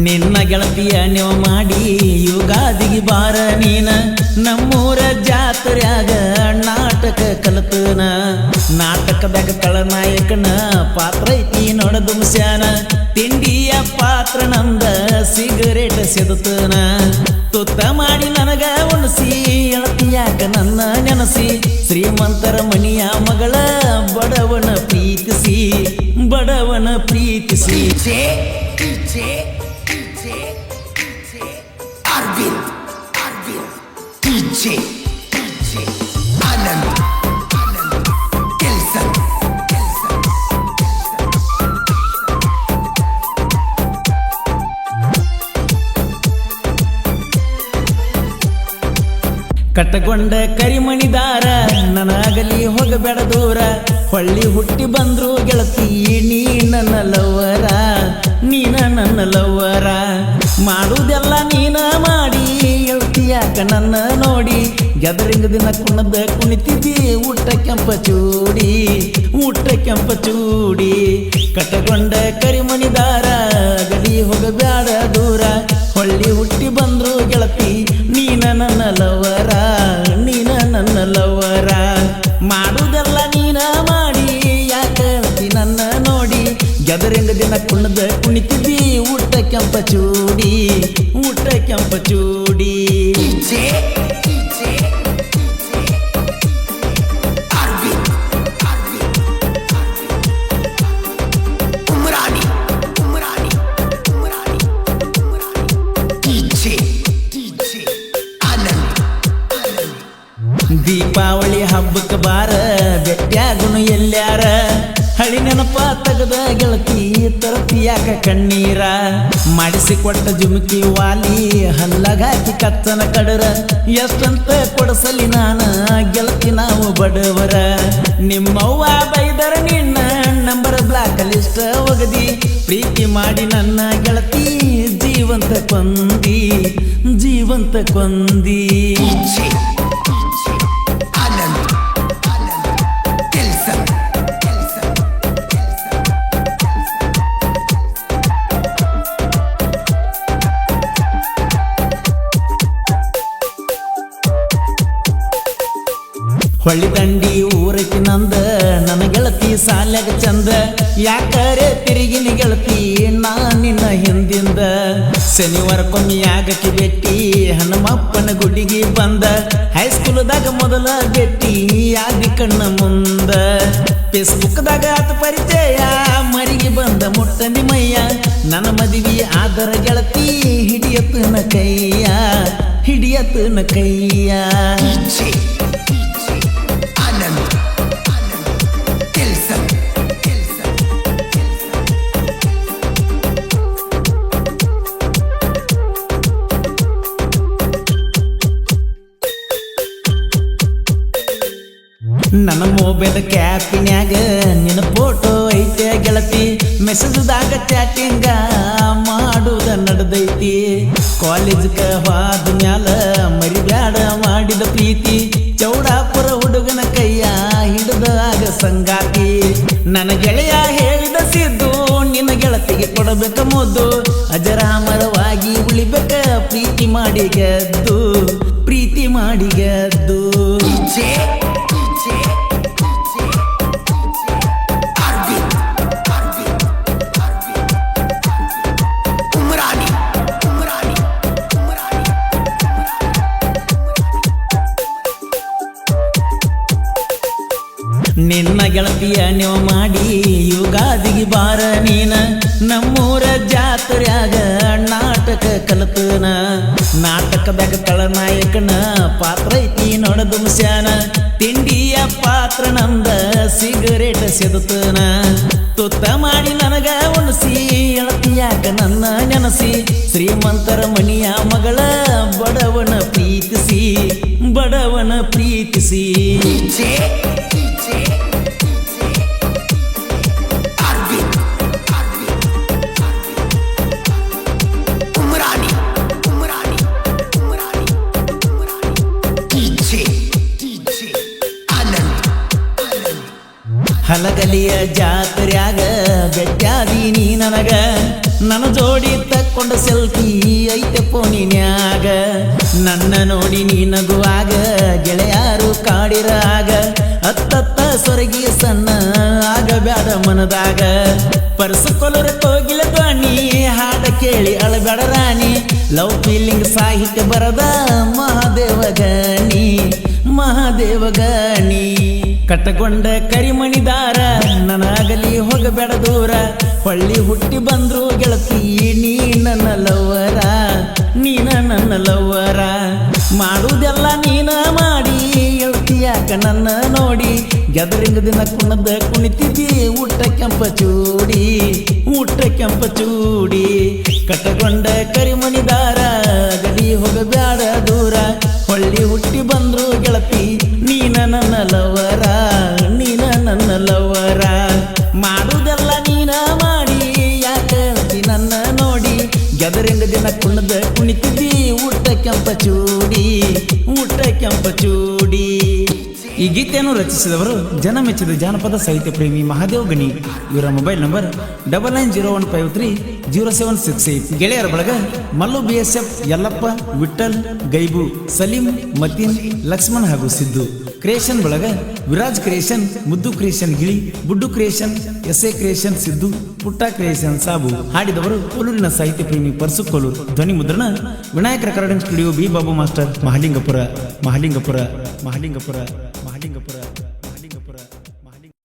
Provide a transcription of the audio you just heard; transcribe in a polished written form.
ನಿನ್ನ ಗೆಳತಿಯ ನೀವು ಮಾಡಿ ಯುಗಾದಿಗೆ ಬಾರ ನೀನ ನಮ್ಮೂರ ಜಾತ್ರ್ಯಾಗ ನಾಟಕ ಕಲತನ ನಾಟಕದಾಗ ಕಳನಾಯಕನ ಪಾತ್ರ ಐತಿ ನೋಡದು ಮುಸ್ಯಾನ ತಿಂಡಿಯ ಪಾತ್ರ ನಂದ ಸಿಗರೇಟ್ ಸೆದುತನ ತುತ್ತ ಮಾಡಿ ನನಗ ಉಣಸಿ ಎಳತಿಯಾಕ ನನ್ನ ನೆನಸಿ ಶ್ರೀಮಂತರ ಮನಿಯ ಮಗಳ ಬಡವನ ಪ್ರೀತಿಸಿ DJ Anand Kelson ಕಟ್ಟಗೊಂಡ ಕರಿಮಣಿದಾರ ನನಗಲಿ ಹೋಗಬೇಡ ದೂರ ಹೊಳ್ಳಿ ಹುಟ್ಟಿ ಬಂದ್ರು ಗೆಳತಿ ನೀ ನನ್ನ ಲವ್ವರ ಮಾಡುವುದೆಲ್ಲ ನೀನ ಮಾಡಿ ಹೇಳ್ತೀಯಾಕ ನನ್ನ ನೋಡಿ ಗೆದರಿಂಗ ದಿನ ಕುಣದ ಕುಣಿತಿದ್ದಿ ಊಟ ಕೆಂಪ ಚೂಡಿ ಕಟ್ಟಗೊಂಡ ಕರಿಮಣಿದಾರ ಗಡಿ ಹೋಗಬೇಡ ದೂರ ಹೊಳ್ಳಿ ಹುಟ್ಟಿ ಬಂದ್ರು ಗೆಳತಿ ನೀನ ನನ್ನ ಲವ್ವರ ಮಾಡುವುದೆಲ್ಲ ನೀನ ಮಾಡಿ ಯಾಕೆ ನನ್ನ ನೋಡಿ ಗೆದರಿಂಗ ದಿನ ಕುಣದ ಕುಣಿತಿದ್ದಿ ಊಟ ಕೆಂಪ ಚೂಡಿ ದೀಪಾವಳಿ ಹಬ್ಬಕ್ಕೆ ಬಾರ ಬೆಟ್ಟ್ಯಾಗುನು ಎಲ್ಲ್ಯಾರ ಹಳಿ ನೆನಪ ತಗದ ಗೆಳತಿ ತರತಿಯಾಕ ಕಣ್ಣೀರ ಮಾಡಿಸಿಕೊಟ್ಟ ಜುಮುಕಿ ವಾಲಿ ಹಲ್ಲಗಾಕಿ ಕತ್ತನ ಕಡರ ಎಷ್ಟಂತ ಕೊಡಸಲಿ ನಾನ ಗೆಳತಿ ನಾವು ಬಡವರ ನಿಮ್ಮವ್ವ ಬೈದರ ನಿನ್ನ ನಂಬರ್ ಬ್ಲಾಕ್ ಲಿಸ್ಟ್ ಒಗದಿ ಪ್ರೀತಿ ಮಾಡಿ ನನ್ನ ಗೆಳತಿ ಜೀವಂತ ಕೊಂದಿ ಹೊಳ್ಳಿ ದಂಡಿ ಊರೈತಿ ನಂದ ನನ್ನ ಗೆಳತಿ ಸಾಲ್ಯಾಗ ಚಂದ ಯಾಕರೆ ತಿರುಗಿನಿ ಗೆಳತಿ ನಾ ನಿನ್ನ ಹಿಂದಿಂದ ಶನಿವಾರಕ್ಕೊಮ್ಮೆ ಆಗಕ್ಕೆ ಭೇಟಿ ಹನುಮಪ್ಪನ ಗುಡಿಗೆ ಬಂದ ಹೈಸ್ಕೂಲ್ದಾಗ ಮೊದಲ ಭೇಟಿ ಆದಿ ಕಣ್ಣ ಮುಂದ ಫೇಸ್ಬುಕ್ದಾಗ ಆತ ಪರಿಚಯ ಮರಿಗೆ ಬಂದ ಮುಟ್ಟನಿ ಮಯ್ಯ ನನ್ನ ಮದುವೆ ಆದರ ಗೆಳತಿ ಹಿಡಿಯತನ ಕೈಯ ನನ್ನ ಮೊಬೈಲ್ ಕ್ಯಾಪಿನ್ಯಾಗ ನಿನ್ನ ಫೋಟೋ ಐತೆ ಗೆಳತಿ ಮೆಸೇಜ್ದಾಗ ಚಾಟಿಂಗ ಮಾಡುದ ನಡೆದೈತಿ ಕಾಲೇಜ್ಗ ಹೋದ ಮ್ಯಾಲ ಮರಿಬ್ಯಾಡ ಮಾಡಿದ ಪ್ರೀತಿ ಚೌಡಾಪುರ ಹುಡುಗನ ಕೈಯ ಹಿಡಿದಾಗ ಸಂಗಾತಿ ನನ್ನ ಗೆಳೆಯ ಹೇಳಿದ ಸಿದ್ದು ನಿನ್ನ ಗೆಳತಿಗೆ ಕೊಡಬೇಕ ಮುದ್ದು ಅಜರಾಮರವಾಗಿ ಉಳಿಬೇಕ ಪ್ರೀತಿ ಮಾಡಿ ಗೆದ್ದು ನಿನ್ನ ಗೆಳತಿಯ ನೀವು ಮಾಡಿ ಯುಗಾದಿಗೆ ಬಾರ ನೀನ ನಮ್ಮೂರ ಜಾತ್ರ್ಯಾಗ ನಾಟಕ ಕಲತನ ನಾಟಕದಾಗ ಕಳನಾಯಕನ ಪಾತ್ರ ಐತಿ ನೋಡದು ಮುಸ್ಯಾನ ತಿಂಡಿಯ ಪಾತ್ರ ನಂದ ಸಿಗರೇಟ್ ಸೆದುತನ ತುತ್ತ ಮಾಡಿ ನನಗ ಉಣಸಿ ಎಳತಿಯಾಕ ನನ್ನ ನೆನಸಿ ಶ್ರೀಮಂತರ ಮನಿಯ ಮಗಳ ಬಡವನ ಪ್ರೀತಿಸಿ ಹಲಗಲಿಯ ಜಾತ್ರ್ಯಾಗ ಬೆಟ್ಟ್ಯಾದಿ ನೀ ನನಗ ನನ್ನ ಜೋಡಿ ತಕ್ಕೊಂಡ ಸೆಲ್ಫಿ ಐತೆ ಫೋನಿನ್ಯಾಗ ನನ್ನ ನೋಡಿ ನೀ ನಗುವಾಗ ಗೆಳೆಯಾರು ಕಾಡಿರಾಗ ಹತ್ತತ್ತ ಸೊರಗಿ ಸಣ್ಣ ಆಗ ಬ್ಯಾಡ ಮನದಾಗ ಪರ್ಸು ಕೊಲರ ಕೋಗಿಲ ಧ್ವನಿ ಹಾಡ ಕೇಳಿ ಅಳಬೇಡ ರಾಣಿ ಲವ್ ಫೀಲಿಂಗ್ ಸಾಹಿತ್ಯ ಬರದ ಮಹಾದೇವ ಗಣಿ ಕಟ್ಟಕೊಂಡ ಕರಿಮಣಿದಾರ ನನಗಲಿ ಹೋಗಬೇಡ ದೂರ ಹೊಳ್ಳಿ ಹುಟ್ಟಿ ಬಂದ್ರು ಗೆಳತಿ ನೀ ನನ್ನ ಲವ್ವರ ಮಾಡುವುದೆಲ್ಲ ನೀನ ಮಾಡಿ ಹೇಳ್ತೀಯಾಕ ನನ್ನ ನೋಡಿ ಗೆದರಿಂಗ ದಿನ ಕುಣದ ಕುಣಿತಿದ್ದಿ ಊಟ ಕೆಂಪ ಚೂಡಿ ಕಟ್ಟಕೊಂಡ ಕರಿಮಣಿದಾರ ಗಡಿ ಹೋಗಬೇಡ ದೂರ ಹೊಳ್ಳಿ ಹುಟ್ಟಿ ಬಂದ್ರು ಗೆಳತಿ ನೀನ ನನ್ನ ಲವ್ವರ ಮಾಡುವುದೆಲ್ಲ ನೀನ ಮಾಡಿ ಯಾಕೆ ನನ್ನ ನೋಡಿ ಗೆದರಿಂಗ ದಿನ ಕುಣದ ಕುಣಿತಿದ್ದಿ ಊಟ ಕೆಂಪ ಚೂಡಿ ಈ ಗೀತೆಯನ್ನು ರಚಿಸಿದವರು ಜನ ಮೆಚ್ಚಿದ ಜಾನಪದ ಸಾಹಿತ್ಯ ಪ್ರೇಮಿ ಮಹಾದೇವ್ ಗಣಿ. ಇವರ ಮೊಬೈಲ್ ನಂಬರ್ 9901530768. ಗೆಳೆಯರ ಬಳಗ ಮಲ್ಲು BSF, ಯಲ್ಲಪ್ಪ, ವಿಠಲ್, ಗೈಬು, ಸಲೀಂ, ಮತೀನ್, ಲಕ್ಷ್ಮಣ್ ಹಾಗೂ ಸಿದ್ದು. ಕ್ರಿಯೇಷನ್ ಬಳಗ ವಿರಾಜ್ ಕ್ರಿಯೇಷನ್, ಮುದ್ದು ಕ್ರಿಯೇಷನ್ ಗಿಳಿ, ಬುಡ್ಡು ಕ್ರಿಯೇಷನ್, SA ಕ್ರಿಯೇಷನ್ ಸಿದ್ದು, ಪುಟ್ಟ ಕ್ರಿಯೇಷನ್ ಸಾಬು. ಹಾಡಿದವರು ಕೋಲೂರಿನ ಸಾಹಿತ್ಯ ಪ್ರೇಮಿ ಪರ್ಸು ಕೋಲೂರು. ಧ್ವನಿ ಮುದ್ರಣ Vinayaka recording studio, B Babu master, Mahalingapura.